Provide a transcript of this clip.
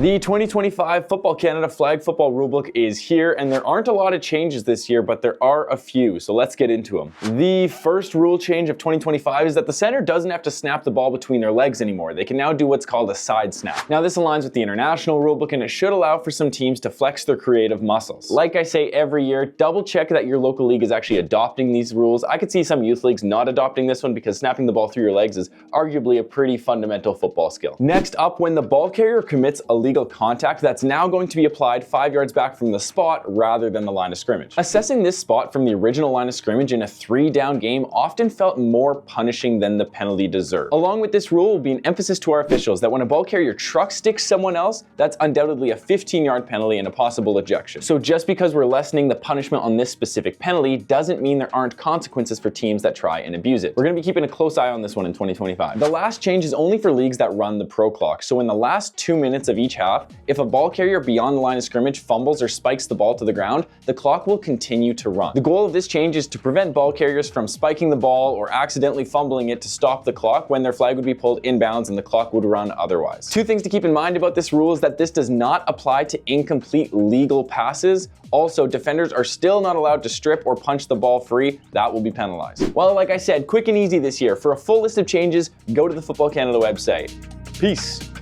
The 2025 Football Canada Flag Football Rulebook is here, and there aren't a lot of changes this year, but there are a few, so let's get into them. The first rule change of 2025 is that the center doesn't have to snap the ball between their legs anymore. They can now do what's called a side snap. Now, this aligns with the international rulebook, and it should allow for some teams to flex their creative muscles. Like I say every year, double check that your local league is actually adopting these rules. I could see some youth leagues not adopting this one because snapping the ball through your legs is arguably a pretty fundamental football skill. Next up, when the ball carrier commits a illegal contact, that's now going to be applied 5 yards back from the spot rather than the line of scrimmage. Assessing this spot from the original line of scrimmage in a 3-down game often felt more punishing than the penalty deserved. Along with this rule will be an emphasis to our officials that when a ball carrier truck sticks someone else, that's undoubtedly a 15-yard penalty and a possible ejection. So just because we're lessening the punishment on this specific penalty doesn't mean there aren't consequences for teams that try and abuse it. We're going to be keeping a close eye on this one in 2025. The last change is only for leagues that run the pro clock. So in the last 2 minutes of each half, if a ball carrier beyond the line of scrimmage fumbles or spikes the ball to the ground, the clock will continue to run. The goal of this change is to prevent ball carriers from spiking the ball or accidentally fumbling it to stop the clock when their flag would be pulled inbounds and the clock would run otherwise. Two things to keep in mind about this rule is that this does not apply to incomplete legal passes. Also, defenders are still not allowed to strip or punch the ball free. That will be penalized. Well, like I said, quick and easy this year. For a full list of changes, go to the Football Canada website. Peace.